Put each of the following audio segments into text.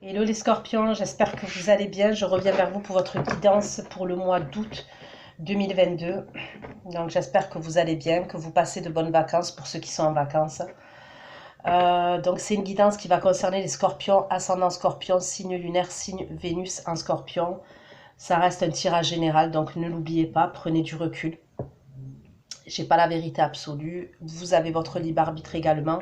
Hello les scorpions, j'espère que vous allez bien. Je reviens vers vous pour votre guidance pour le mois d'août 2022. Donc j'espère que vous allez bien, que vous passez de bonnes vacances pour ceux qui sont en vacances. Donc c'est une guidance qui va concerner les scorpions, ascendant scorpion, signe lunaire, signe Vénus en scorpion. Ça reste un tirage général, donc ne l'oubliez pas, prenez du recul. J'ai pas la vérité absolue, vous avez votre libre arbitre également.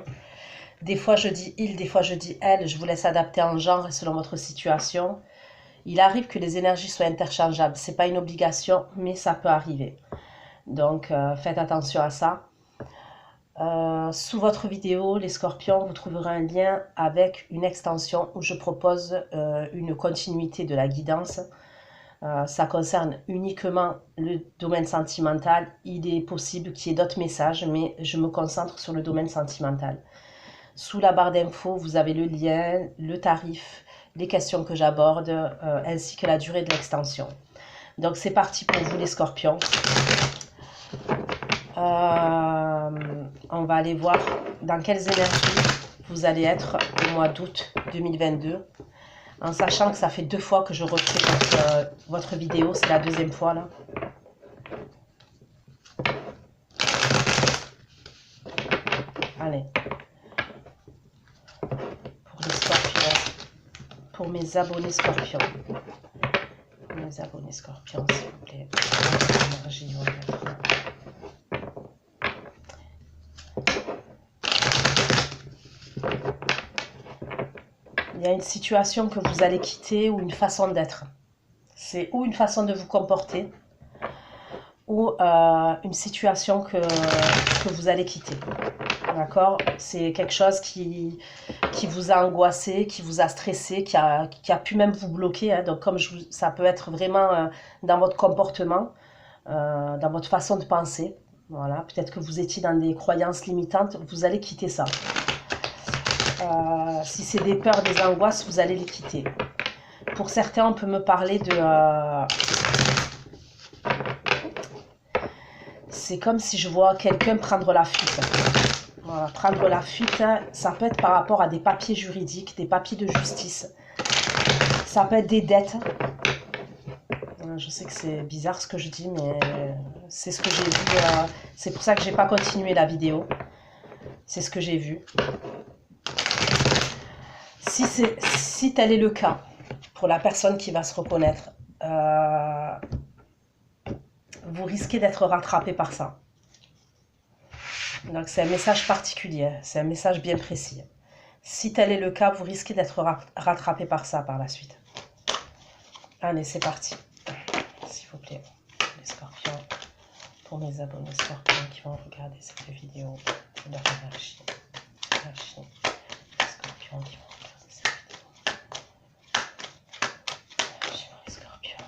Des fois je dis il, des fois je dis elle, je vous laisse adapter en genre et selon votre situation. Il arrive que les énergies soient interchangeables, c'est pas une obligation, mais ça peut arriver. Donc faites attention à ça. Sous votre vidéo, les scorpions, vous trouverez un lien avec une extension où je propose une continuité de la guidance. Ça concerne uniquement le domaine sentimental. Il est possible qu'il y ait d'autres messages, mais je me concentre sur le domaine sentimental. Sous la barre d'infos, vous avez le lien, le tarif, les questions que j'aborde, ainsi que la durée de l'extension. Donc c'est parti pour vous les scorpions. On va aller voir dans quelles énergies vous allez être au mois d'août 2022. En sachant que ça fait 2 fois que je refais votre vidéo, c'est la 2e fois là. Allez. Pour les scorpions. Pour mes abonnés scorpions. Mes abonnés scorpions, s'il vous plaît. L'énergie, on va mettre. Il y a une situation que vous allez quitter ou une façon d'être. C'est ou une façon de vous comporter ou une situation que vous allez quitter. D'accord? C'est quelque chose qui vous a angoissé, qui vous a stressé, qui a pu même vous bloquer. Hein. Donc comme ça peut être vraiment dans votre comportement, dans votre façon de penser. Voilà. Peut-être que vous étiez dans des croyances limitantes, vous allez quitter ça. Si c'est des peurs, des angoisses, vous allez les quitter. Pour certains, on peut me parler de... c'est comme si je vois quelqu'un prendre la fuite. Voilà, prendre la fuite, ça peut être par rapport à des papiers juridiques, des papiers de justice. Ça peut être des dettes. Je sais que c'est bizarre ce que je dis, mais c'est ce que j'ai vu. C'est pour ça que j'ai pas continué la vidéo. C'est ce que j'ai vu. Si tel est le cas, pour la personne qui va se reconnaître, vous risquez d'être rattrapé par ça. Donc c'est un message particulier, c'est un message bien précis. Si tel est le cas, vous risquez d'être rattrapé par ça par la suite. Allez, c'est parti. S'il vous plaît, les scorpions, pour mes abonnés scorpions qui vont regarder cette vidéo, leur énergie, les scorpions qui vont regarder cette vidéo. Énergie pour les scorpions.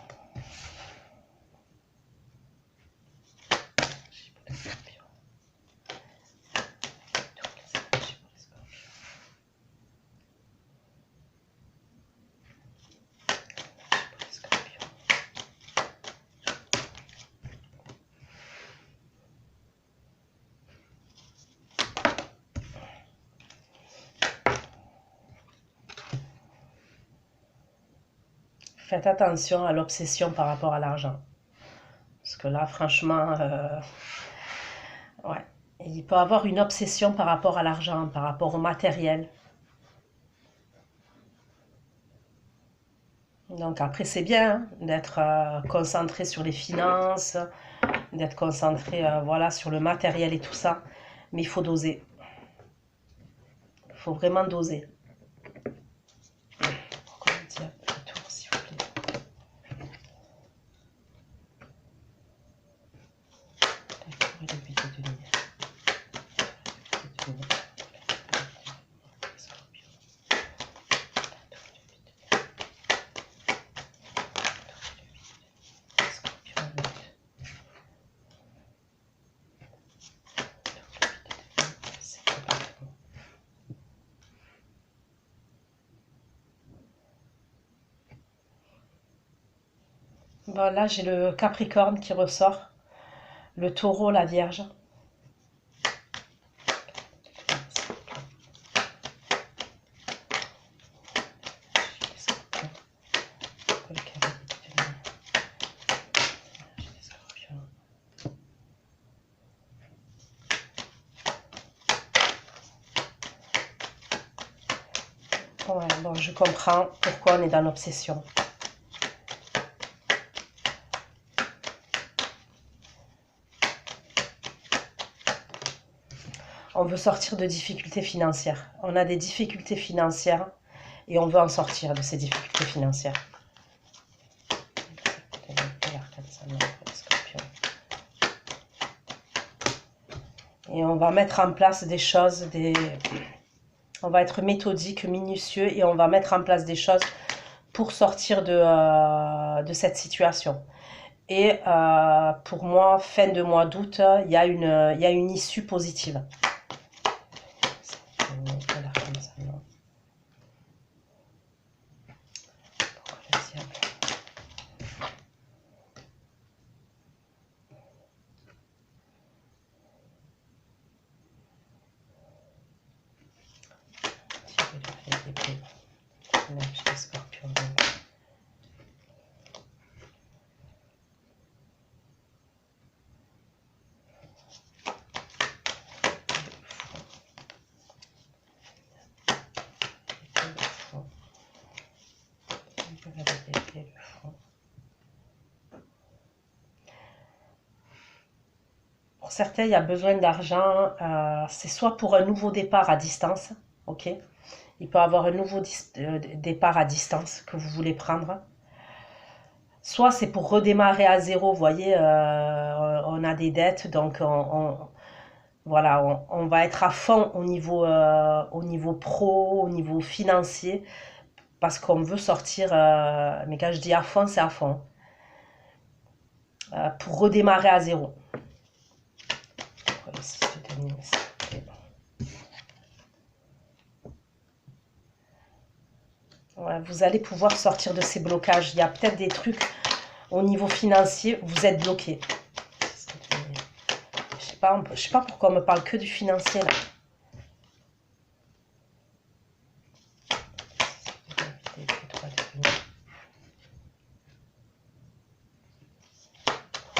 Énergie pour les scorpions. Toutes les énergies pour les scorpions. Faites attention à l'obsession par rapport à l'argent. Parce que là, franchement, ouais, il peut y avoir une obsession par rapport à l'argent, par rapport au matériel. Donc après, c'est bien hein, d'être concentré sur les finances, d'être concentré voilà, sur le matériel et tout ça. Mais il faut doser. Il faut vraiment doser. Bon, là, j'ai le Capricorne qui ressort, le Taureau, la Vierge. je comprends pourquoi on est dans l'obsession. On veut sortir de difficultés financières. On a des difficultés financières et on veut en sortir de ces difficultés financières. Et on va mettre en place des choses, on va être méthodique, minutieux et on va mettre en place des choses pour sortir de cette situation. Et pour moi, fin de mois d'août, il y a une issue positive. Pour certains, il y a besoin d'argent, c'est soit pour un nouveau départ à distance, ok? Il peut y avoir un nouveau départ à distance que vous voulez prendre. Soit c'est pour redémarrer à zéro, vous voyez, on a des dettes, donc voilà, on va être à fond au niveau pro, au niveau financier, parce qu'on veut sortir, mais quand je dis à fond, c'est à fond, pour redémarrer à zéro. Ouais, vous allez pouvoir sortir de ces blocages. Il y a peut-être des trucs au niveau financier, vous êtes bloqué. Je sais pas pourquoi on me parle que du financier là.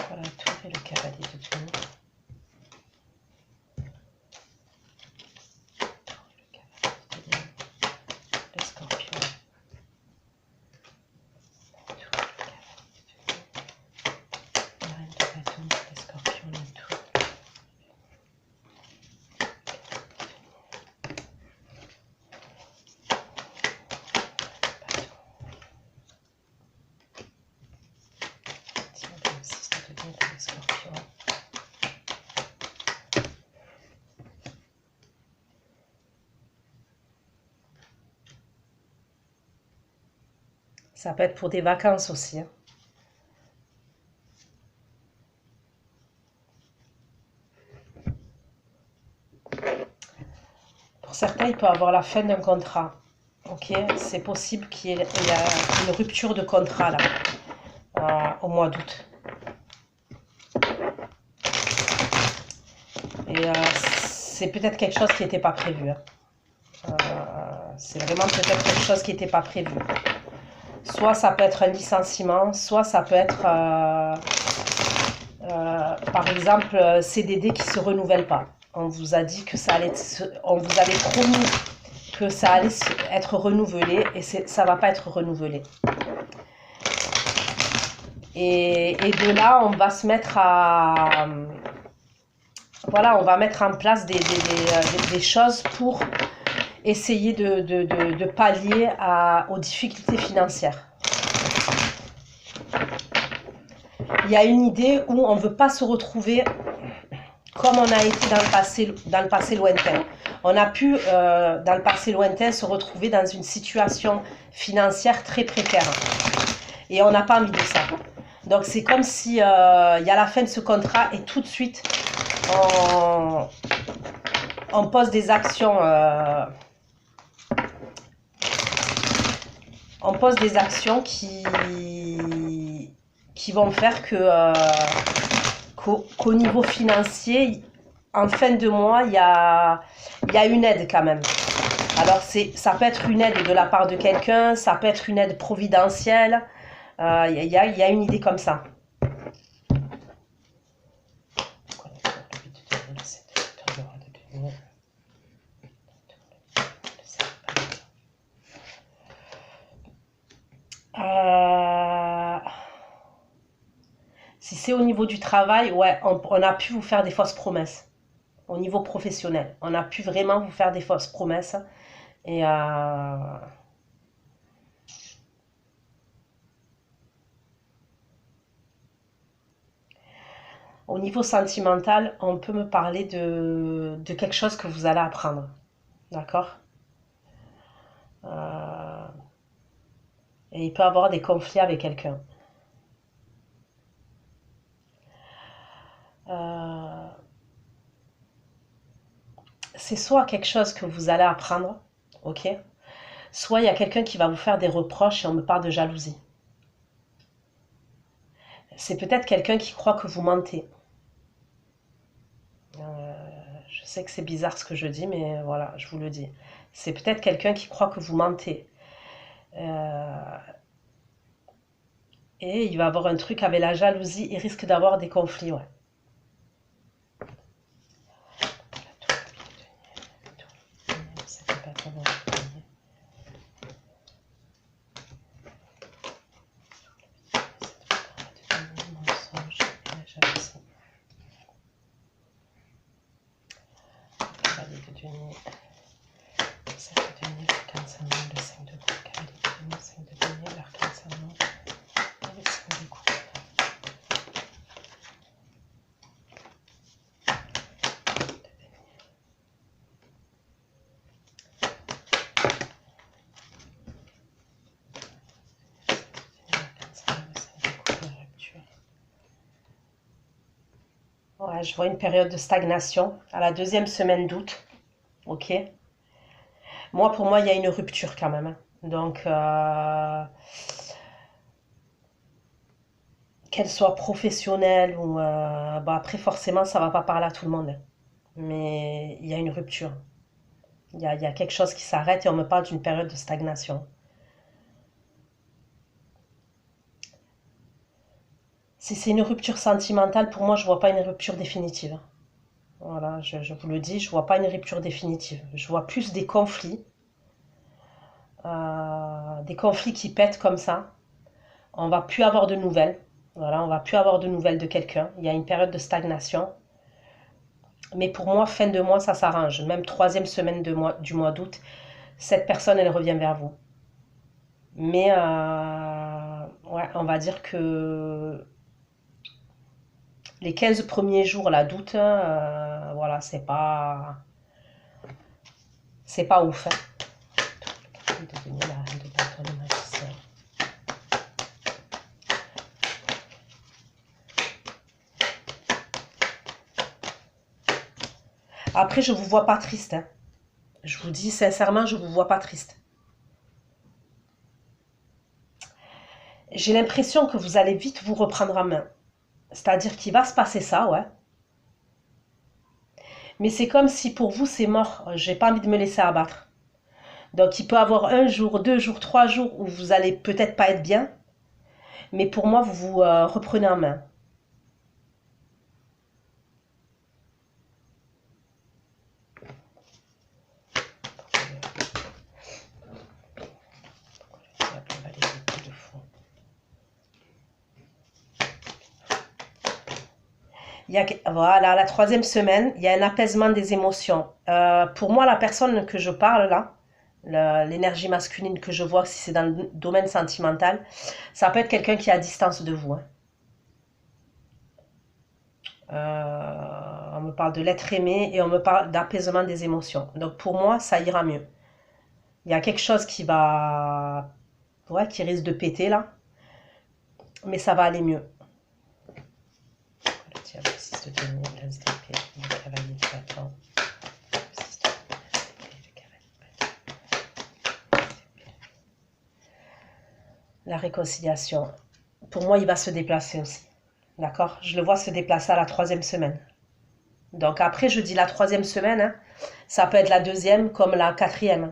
Voilà, tout est le cavalier de Denier. Le scorpion. La reine de bâton, le scorpion, le tout. Ça peut être pour des vacances aussi. Hein. Pour certains, il peut y avoir la fin d'un contrat. Ok, c'est possible qu'il y ait une rupture de contrat là, au mois d'août. Et c'est peut-être quelque chose qui n'était pas prévu. Hein. C'est vraiment peut-être quelque chose qui n'était pas prévu. Soit ça peut être un licenciement, soit ça peut être, par exemple, CDD qui ne se renouvelle pas. On vous a dit que ça allait, on vous avait promis que ça allait être renouvelé et ça ne va pas être renouvelé. Et de là, on va se mettre à... Voilà, on va mettre en place des choses pour essayer de pallier aux difficultés financières. Il y a une idée où on ne veut pas se retrouver comme on a été dans le passé lointain. On a pu, dans le passé lointain, se retrouver dans une situation financière très précaire. Et on n'a pas envie de ça. Donc c'est comme si il y a la fin de ce contrat et tout de suite, on pose des actions... on pose des actions qui vont faire qu'au niveau financier, en fin de mois, il y a une aide quand même. Alors, ça peut être une aide de la part de quelqu'un, ça peut être une aide providentielle. Il y a une idée comme ça. Euh, Si c'est au niveau du travail, ouais, on a pu vous faire des fausses promesses. Au niveau professionnel, on a pu vraiment vous faire des fausses promesses. Et au niveau sentimental, on peut me parler de quelque chose que vous allez apprendre. D'accord? Euh, et il peut y avoir des conflits avec quelqu'un. Euh, c'est soit quelque chose que vous allez apprendre, ok? Soit il y a quelqu'un qui va vous faire des reproches et on me parle de jalousie. C'est peut-être quelqu'un qui croit que vous mentez. Je sais que c'est bizarre ce que je dis, mais voilà, je vous le dis. C'est peut-être quelqu'un qui croit que vous mentez. Euh, et il va avoir un truc avec la jalousie, il risque d'avoir des conflits, ouais. Ouais, je vois une période de stagnation à la deuxième semaine d'août. Ok. Moi, pour moi, il y a une rupture quand même, hein. Donc, qu'elle soit professionnelle ou... bon, après, forcément, ça va pas parler à tout le monde, hein. Mais il y a une rupture. Il y a quelque chose qui s'arrête et on me parle d'une période de stagnation. Si c'est une rupture sentimentale, pour moi, je vois pas une rupture définitive. Voilà, je vous le dis, je vois pas une rupture définitive. Je vois plus des conflits qui pètent comme ça. On va plus avoir de nouvelles. Voilà, on va plus avoir de nouvelles de quelqu'un. Il y a une période de stagnation. Mais pour moi, fin de mois, ça s'arrange. Même troisième semaine du mois d'août, cette personne, elle revient vers vous. Mais ouais, on va dire que les 15 premiers jours là d'août, voilà, c'est pas ouf, hein. Après, je vous vois pas triste, hein. Je vous dis sincèrement, je vous vois pas triste. J'ai l'impression que vous allez vite vous reprendre en main. C'est-à-dire qu'il va se passer ça, ouais. Mais c'est comme si pour vous c'est mort. J'ai pas envie de me laisser abattre. Donc il peut y avoir un jour, 2 jours, 3 jours où vous allez peut-être pas être bien, mais pour moi vous vous reprenez en main. Voilà, la troisième semaine, il y a un apaisement des émotions. Pour moi, la personne que je parle là, l'énergie masculine que je vois, si c'est dans le domaine sentimental, ça peut être quelqu'un qui est à distance de vous, hein. On me parle de l'être aimé et on me parle d'apaisement des émotions. Donc pour moi, ça ira mieux. Il y a quelque chose ouais, qui risque de péter là, mais ça va aller mieux. La réconciliation. Pour moi, il va se déplacer aussi. D'accord? Je le vois se déplacer à la troisième semaine. Donc après, je dis la troisième semaine, hein. Ça peut être la deuxième comme la quatrième.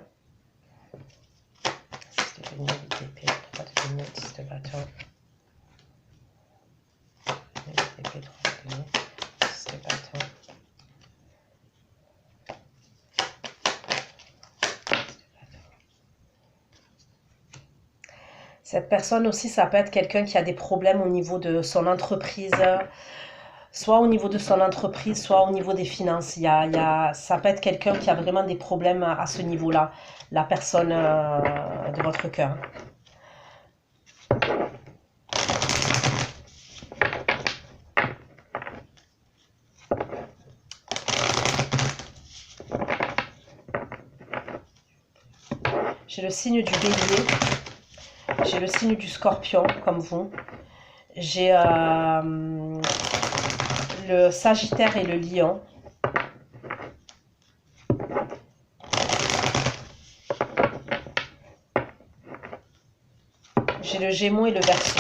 Cette personne aussi, ça peut être quelqu'un qui a des problèmes au niveau de son entreprise, soit au niveau de son entreprise, soit au niveau des finances. Ça peut être quelqu'un qui a vraiment des problèmes à ce niveau-là, la personne de votre cœur. J'ai le signe du bélier, j'ai le signe du scorpion, comme vous. J'ai le sagittaire et le lion. J'ai le gémeaux et le verseau.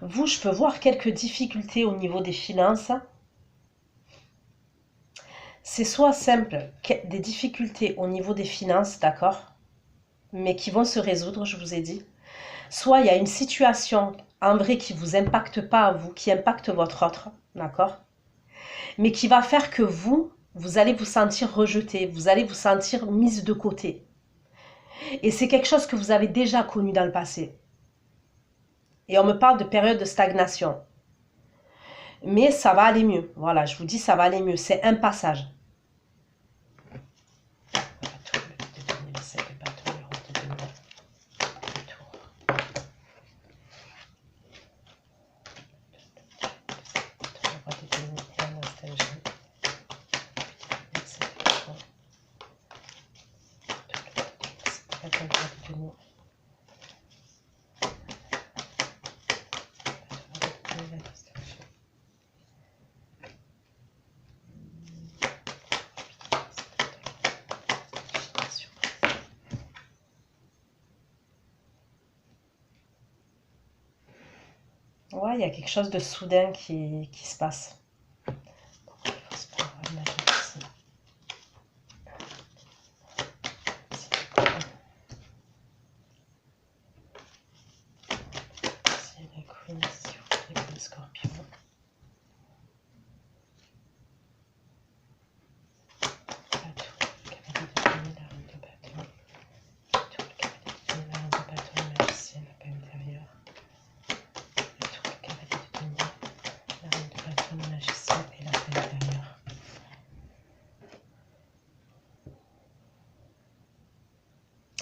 Vous, je peux voir quelques difficultés au niveau des finances. C'est soit simple, des difficultés au niveau des finances, d'accord, mais qui vont se résoudre, je vous ai dit. Soit il y a une situation en vrai qui ne vous impacte pas à vous, qui impacte votre autre, d'accord, mais qui va faire que vous allez vous sentir rejeté, vous allez vous sentir mise de côté. Et c'est quelque chose que vous avez déjà connu dans le passé. Et on me parle de période de stagnation. Mais ça va aller mieux. Voilà, je vous dis, ça va aller mieux. C'est un passage. Ouais, il y a quelque chose de soudain qui se passe.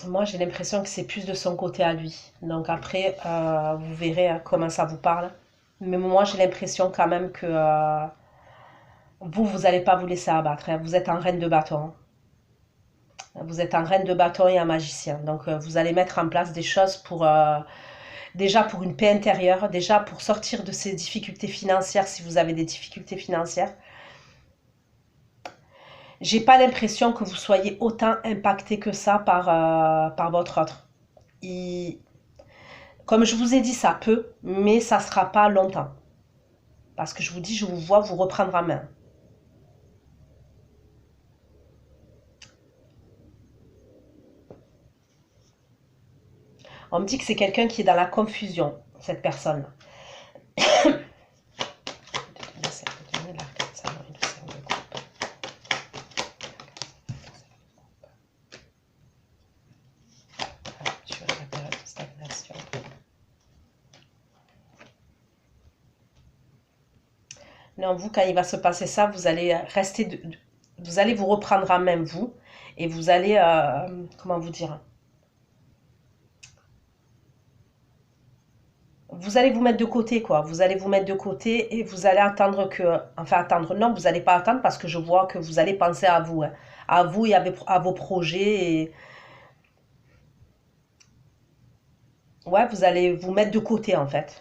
Moi, j'ai l'impression que c'est plus de son côté à lui. Donc après, vous verrez comment ça vous parle. Mais moi, j'ai l'impression quand même que vous n'allez pas vous laisser abattre. Hein. Vous êtes en reine de bâton. Vous êtes en reine de bâton et un magicien. Donc vous allez mettre en place des choses pour déjà pour une paix intérieure, déjà pour sortir de ces difficultés financières si vous avez des difficultés financières. J'ai pas l'impression que vous soyez autant impacté que ça par votre autre. Comme je vous ai dit, ça peut, mais ça sera pas longtemps. Parce que je vous dis, je vous vois vous reprendre en main. On me dit que c'est quelqu'un qui est dans la confusion, cette personne. Non, vous, quand il va se passer ça, vous allez rester, vous allez vous reprendre en main, vous, et vous allez, comment vous dire, vous allez vous mettre de côté, quoi. Vous allez vous mettre de côté et vous allez attendre que, enfin attendre, non, vous n'allez pas attendre parce que je vois que vous allez penser à vous, hein. À vous et à vos projets. Et... ouais, vous allez vous mettre de côté, en fait.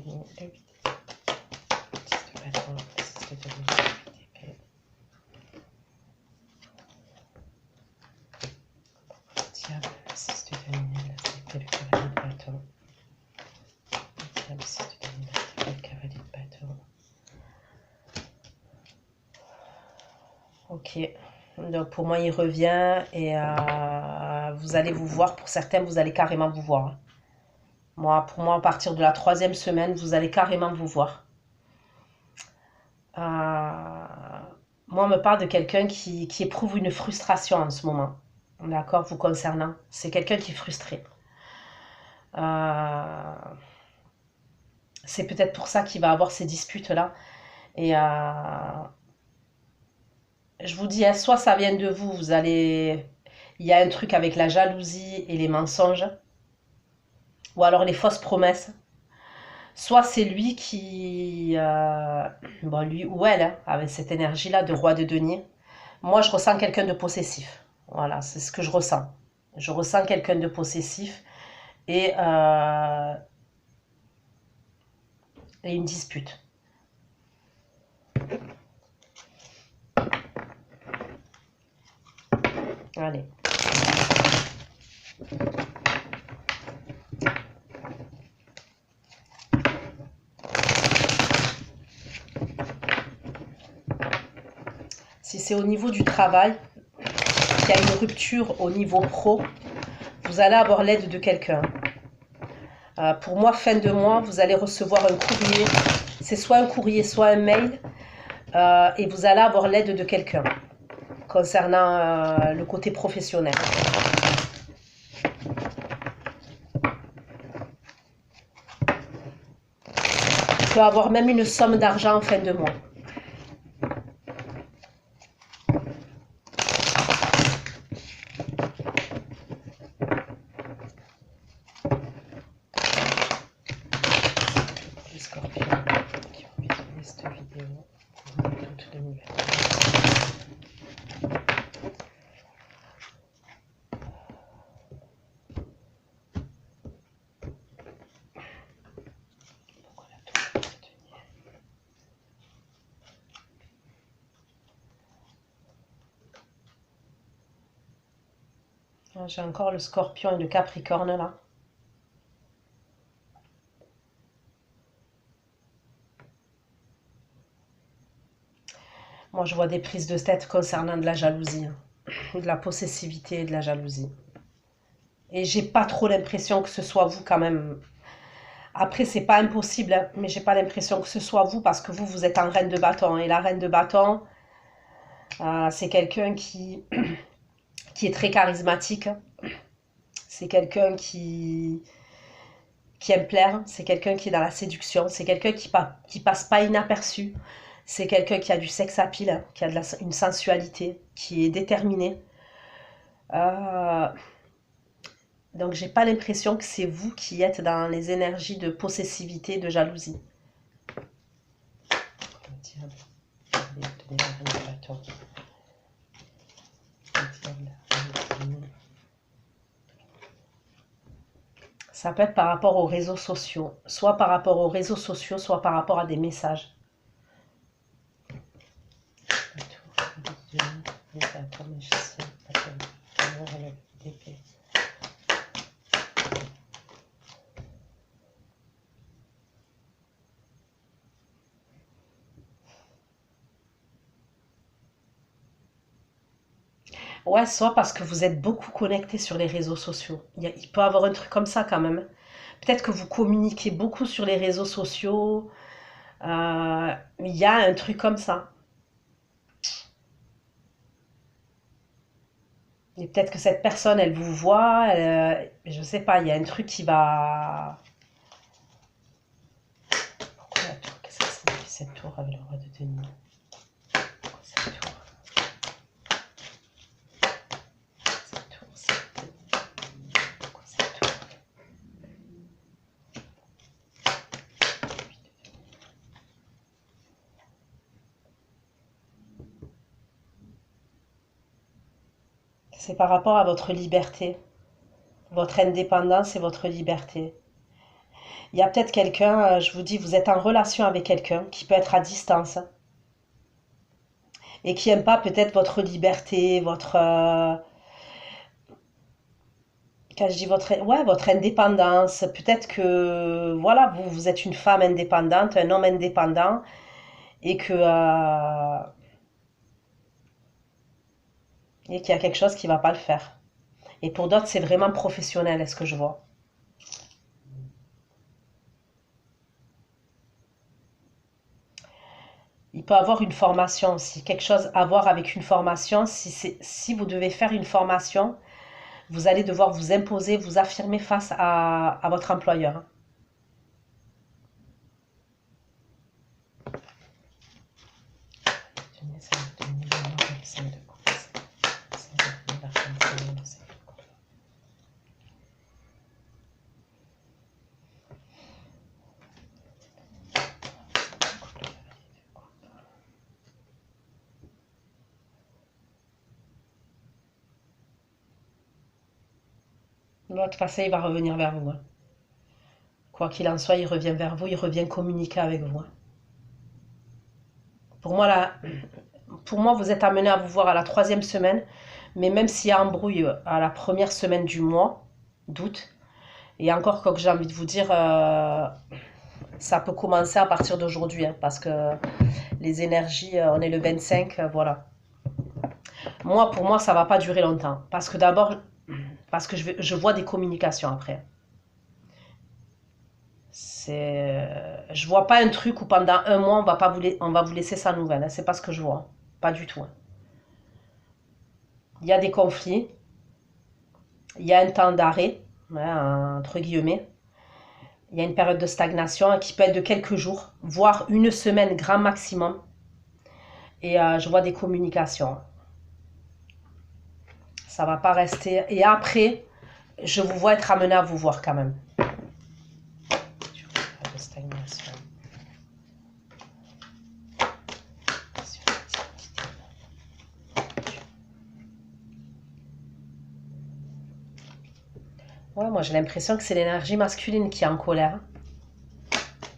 denier, le 8 de bâton, le 6 de denier, le 8 d'épée. Diable, le 6 de denier, l'épée, le cavalier de bâton. Le diable, le 6 de denier, l'épée, le cavalier de bâton. Ok, donc pour moi il revient et vous allez vous voir, pour certains vous allez carrément vous voir. Pour moi à partir de la 3e semaine vous allez carrément vous voir. Moi on me parle de quelqu'un qui éprouve une frustration en ce moment, d'accord, vous concernant. C'est quelqu'un qui est frustré. C'est peut-être pour ça qu'il va avoir ces disputes là et je vous dis, soit ça vient de vous, il y a un truc avec la jalousie et les mensonges, ou alors les fausses promesses. Soit c'est lui qui, bon, lui ou elle, hein, avec cette énergie-là de roi de denier. Moi, je ressens quelqu'un de possessif. Voilà, c'est ce que je ressens. Je ressens quelqu'un de possessif et une dispute. Allez. Si c'est au niveau du travail, qu'il y a une rupture au niveau pro, vous allez avoir l'aide de quelqu'un. Pour moi, fin de mois, vous allez recevoir un courrier. C'est soit un courrier, soit un mail. Et vous allez avoir l'aide de quelqu'un concernant le côté professionnel. Vous pouvez avoir même une somme d'argent en fin de mois. Les scorpions qui ont visionné cette vidéo, toutes les nouvelles. J'ai encore le scorpion et le capricorne là. Moi, je vois des prises de tête concernant de la jalousie, de la possessivité et de la jalousie. Et j'ai pas trop l'impression que ce soit vous quand même. Après, c'est pas impossible, hein, mais j'ai pas l'impression que ce soit vous parce que vous êtes en reine de bâton. Et la reine de bâton, c'est quelqu'un qui est très charismatique. C'est quelqu'un qui aime plaire. C'est quelqu'un qui est dans la séduction. C'est quelqu'un qui passe pas inaperçu. C'est quelqu'un qui a du sex appeal, hein, qui a une sensualité, qui est déterminé. Donc j'ai pas l'impression que c'est vous qui êtes dans les énergies de possessivité, de jalousie. Ça peut être par rapport aux réseaux sociaux, soit par rapport aux réseaux sociaux, soit par rapport à des messages. Ouais, soit parce que vous êtes beaucoup connecté sur les réseaux sociaux. Il peut y avoir un truc comme ça quand même. Peut-être que vous communiquez beaucoup sur les réseaux sociaux. Il y a un truc comme ça. Et peut-être que cette personne, elle vous voit. Je sais pas, il y a un truc qui va... Pourquoi la tour? Qu'est-ce que ça signifie cette tour avec le roi de denier? Pourquoi cette tour? C'est par rapport à votre liberté, votre indépendance et votre liberté. Il y a peut-être quelqu'un, je vous dis, vous êtes en relation avec quelqu'un qui peut être à distance et qui n'aime pas peut-être votre liberté, votre, quand je dis votre, ouais, votre indépendance. Peut-être que, voilà, vous êtes une femme indépendante, un homme indépendant et qu'il y a quelque chose qui ne va pas le faire. Et pour d'autres, c'est vraiment professionnel, est-ce que je vois. Il peut avoir une formation aussi, quelque chose à voir avec une formation. Si vous devez faire une formation, vous allez devoir vous imposer, vous affirmer face à votre employeur. De toute façon, il va revenir vers vous, hein. Quoi qu'il en soit, il revient vers vous, il revient communiquer avec vous, hein. Pour moi, là, pour moi, vous êtes amené à vous voir à la 3e semaine, mais même s'il y a embrouille à la 1re semaine du mois d'août, et encore, comme j'ai envie de vous dire, ça peut commencer à partir d'aujourd'hui, hein, parce que les énergies, on est le 25, voilà. Moi, pour moi, ça va pas durer longtemps, parce que d'abord, parce que je vois des communications après. Je vois pas un truc où pendant un mois, on va vous laisser sans nouvelles, hein, c'est pas ce que je vois, pas du tout, hein. Il y a des conflits, il y a un temps d'arrêt, hein, entre guillemets. Il y a une période de stagnation qui peut être de quelques jours, voire une semaine grand maximum. Et je vois des communications. Ça va pas rester. Et après, je vous vois être amené à vous voir quand même. Ouais, moi j'ai l'impression que c'est l'énergie masculine qui est en colère.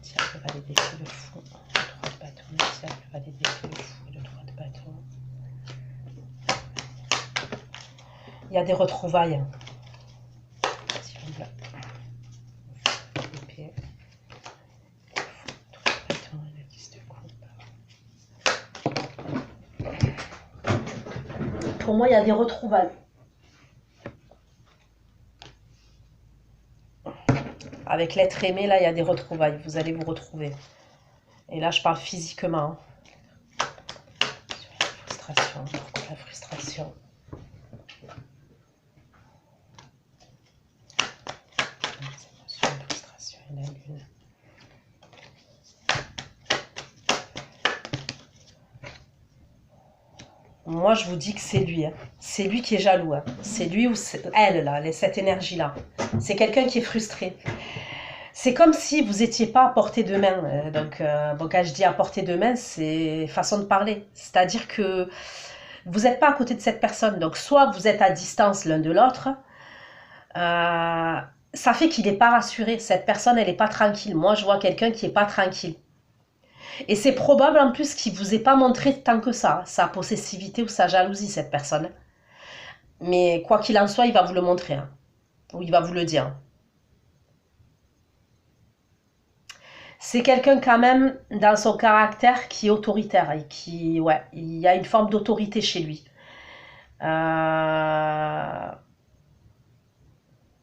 Tiens, je vais valider le fou. 3 de bâton. Tiens, je vais valider le fou. Le 3 de bâton. Il y a des retrouvailles. Pour moi, il y a des retrouvailles. Avec l'être aimé, là, il y a des retrouvailles. Vous allez vous retrouver. Et là, je parle physiquement. Frustration. Pourquoi la frustration? Frustration et la lune. Moi, je vous dis que c'est lui, hein. C'est lui qui est jaloux, hein. C'est lui ou elle, là, cette énergie-là. C'est quelqu'un qui est frustré. C'est comme si vous n'étiez pas à portée de main. Donc, bon, quand je dis à portée de main, c'est façon de parler. C'est-à-dire que vous n'êtes pas à côté de cette personne. Donc, soit vous êtes à distance l'un de l'autre. Ça fait qu'il n'est pas rassuré. Cette personne, elle n'est pas tranquille. Moi, je vois quelqu'un qui n'est pas tranquille. Et c'est probable en plus qu'il ne vous ait pas montré tant que ça, sa possessivité ou sa jalousie, cette personne. Mais quoi qu'il en soit, il va vous le montrer, hein, ou il va vous le dire. C'est quelqu'un quand même dans son caractère qui est autoritaire et qui, ouais, il y a une forme d'autorité chez lui.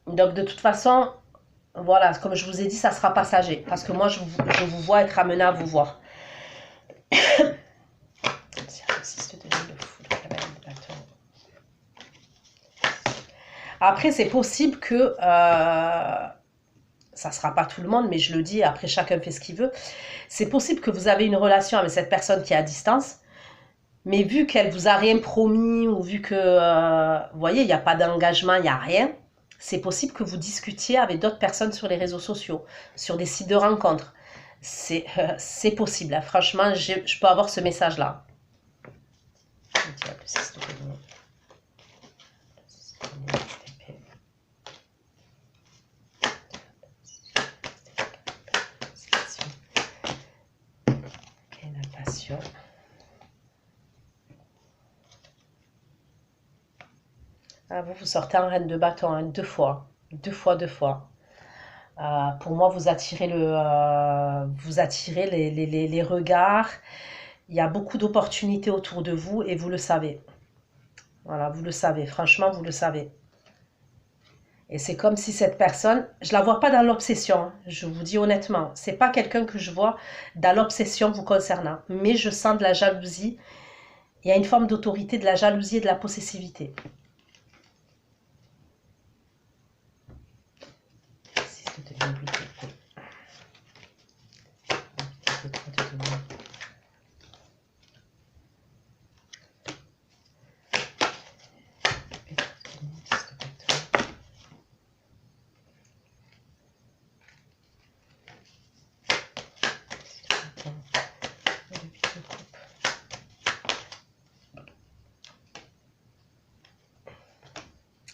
Donc de toute façon, voilà, comme je vous ai dit, ça sera passager. Parce que moi, je vous vois être amené à vous voir. Après, c'est possible que... ça ne sera pas tout le monde, mais je le dis, après chacun fait ce qu'il veut. C'est possible que vous avez une relation avec cette personne qui est à distance, mais vu qu'elle vous a rien promis, ou vu que, vous voyez, il n'y a pas d'engagement, il n'y a rien, c'est possible que vous discutiez avec d'autres personnes sur les réseaux sociaux, sur des sites de rencontres. C'est possible, hein. Franchement, je peux avoir ce message-là. scorpion. Ah, vous sortez en reine de bâton, hein, deux fois. Deux fois, deux fois. Pour moi, vous attirez, les regards. Il y a beaucoup d'opportunités autour de vous et vous le savez. Voilà, vous le savez. Franchement, vous le savez. Et c'est comme si cette personne, je la vois pas dans l'obsession, hein, je vous dis honnêtement. C'est pas quelqu'un que je vois dans l'obsession vous concernant. Mais je sens de la jalousie. Il y a une forme d'autorité, de la jalousie et de la possessivité.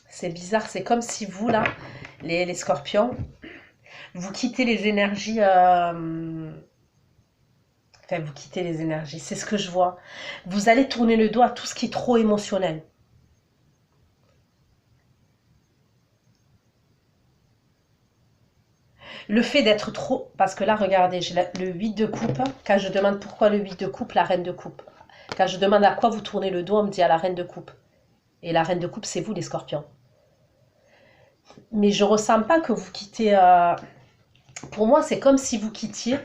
C'est bizarre, c'est comme si vous, là, les scorpions, vous quittez les énergies... Enfin, vous quittez les énergies, c'est ce que je vois. Vous allez tourner le dos à tout ce qui est trop émotionnel. Le fait d'être trop... Parce que là, regardez, j'ai le 8 de coupe. Quand je demande pourquoi le 8 de coupe, la reine de coupe. Quand je demande à quoi vous tournez le dos, on me dit à la reine de coupe. Et la reine de coupe, c'est vous, les scorpions. Mais je ne ressens pas que vous quittez... Pour moi, c'est comme si vous quittiez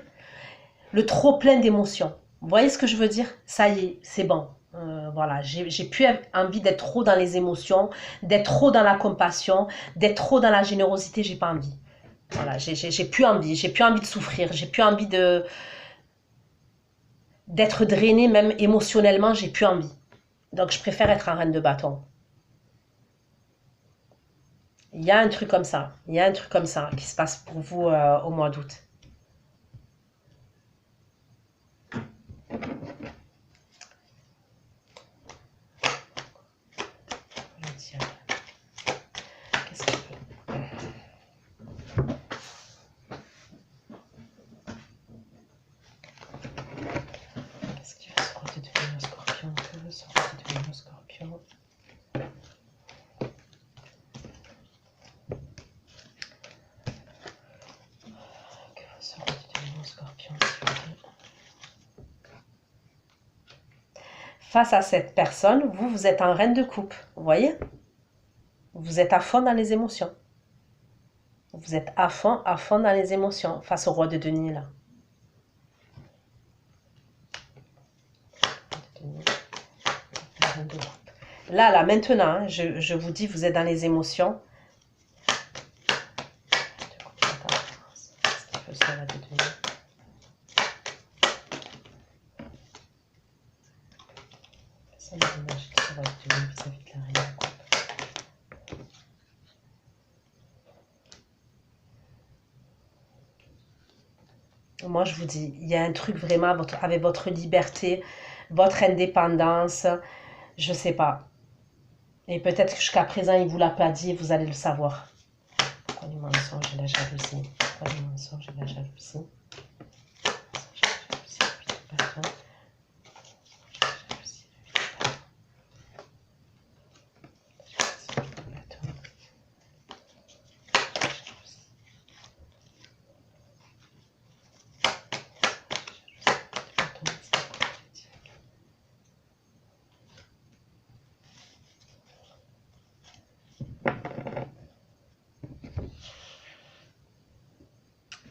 le trop plein d'émotions. Vous voyez ce que je veux dire? Ça y est, c'est bon. Voilà, j'ai plus envie d'être trop dans les émotions, d'être trop dans la compassion, d'être trop dans la générosité, j'ai pas envie. Voilà, j'ai plus envie de souffrir, j'ai plus envie d'être drainée, même émotionnellement, j'ai plus envie. Donc je préfère être en reine de bâton. Il y a un truc comme ça, il y a un truc comme ça qui se passe pour vous au mois d'août. Qu'est-ce qu'il peut... Qu'est-ce qu'il veut se redevenir un scorpion? Que veut se redevenir un scorpion? Que veut se redevenir un scorpion, s'il vous plaît? Face à cette personne, vous êtes en reine de coupe, vous voyez? Vous êtes à fond dans les émotions. Vous êtes à fond dans les émotions face au roi de denier, là. Là, maintenant, hein, je vous dis, vous êtes dans les émotions. Moi, je vous dis, il y a un truc vraiment avec votre liberté, votre indépendance, je sais pas. Et peut-être que jusqu'à présent, il ne vous l'a pas dit, vous allez le savoir. Pourquoi du mensonge et la jalousie? Pourquoi du mensonge et la jalousie?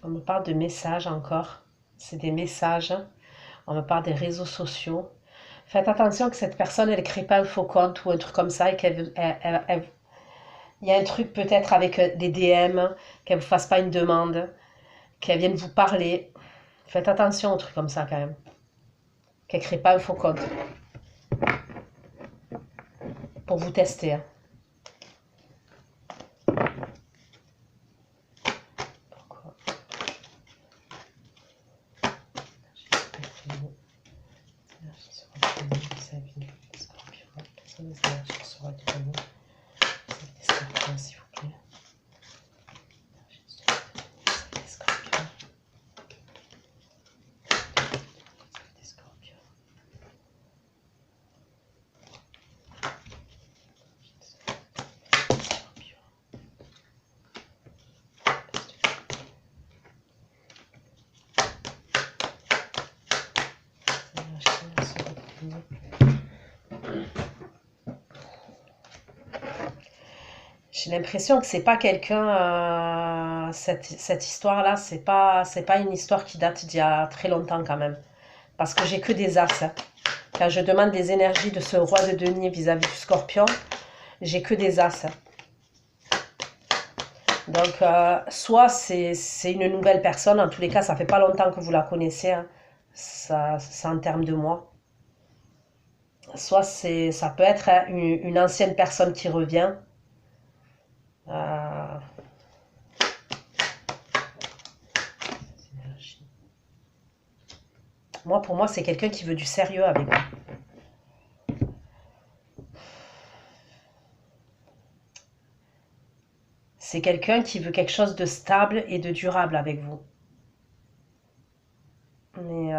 On me parle de messages encore. C'est des messages. On me parle des réseaux sociaux. Faites attention que cette personne, elle ne crée pas un faux compte ou un truc comme ça. Et il y a un truc peut-être avec des DM, qu'elle ne vous fasse pas une demande, qu'elle vienne vous parler. Faites attention aux trucs comme ça quand même. Qu'elle ne crée pas un faux compte. Pour vous tester. Hein. J'ai l'impression que c'est pas quelqu'un, cette histoire-là, c'est pas une histoire qui date d'il y a très longtemps quand même. Parce que j'ai que des as. Hein. Quand je demande des énergies de ce roi de denier vis-à-vis du scorpion, j'ai que des as. Hein. Donc, soit c'est une nouvelle personne, en tous les cas, ça fait pas longtemps que vous la connaissez, hein. Ça en termes de mois. Soit ça peut être hein, une ancienne personne qui revient. Moi, pour moi, c'est quelqu'un qui veut du sérieux avec vous. C'est quelqu'un qui veut quelque chose de stable et de durable avec vous. Mais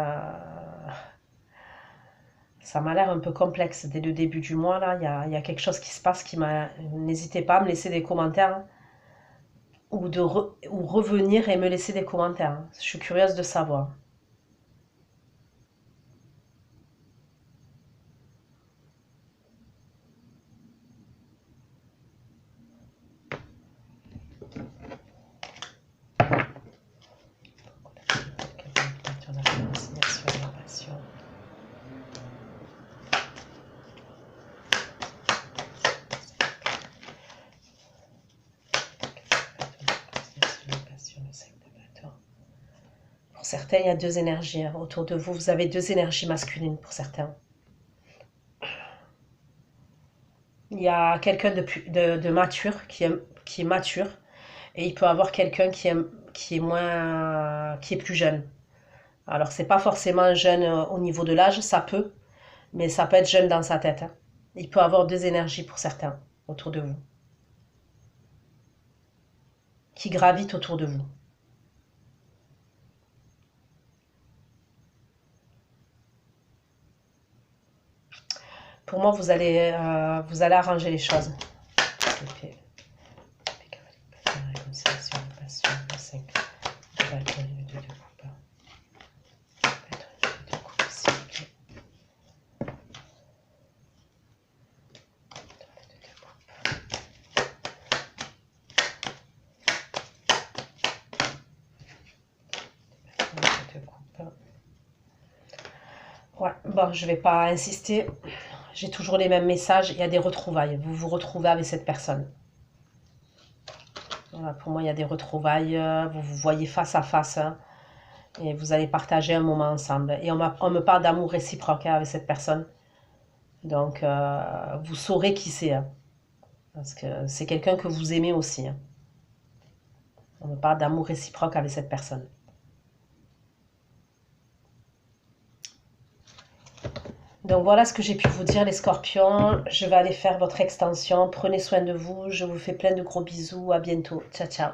ça m'a l'air un peu complexe. Dès le début du mois, là, il y a quelque chose qui se passe qui m'a... N'hésitez pas à me laisser des commentaires hein, ou revenir et me laisser des commentaires. Hein. Je suis curieuse de savoir. Pour certains, il y a deux énergies hein, autour de vous. Vous avez deux énergies masculines pour certains. Il y a quelqu'un de mature qui est mature et il peut avoir quelqu'un qui est plus jeune. Alors c'est pas forcément jeune au niveau de l'âge, ça peut, mais ça peut être jeune dans sa tête. Hein. Il peut avoir deux énergies pour certains autour de vous, qui gravitent autour de vous. Pour moi, vous allez arranger les choses. Ouais, bon, je vais pas insister. J'ai toujours les mêmes messages. Il y a des retrouvailles. Vous vous retrouvez avec cette personne. Voilà, pour moi, il y a des retrouvailles. Vous vous voyez face à face. Hein, et vous allez partager un moment ensemble. Et on me parle d'amour réciproque hein, avec cette personne. Donc, vous saurez qui c'est. Hein, parce que c'est quelqu'un que vous aimez aussi. Hein. On me parle d'amour réciproque avec cette personne. Donc voilà ce que j'ai pu vous dire les scorpions. Je vais aller faire votre extension. Prenez soin de vous. Je vous fais plein de gros bisous. À bientôt. Ciao, ciao.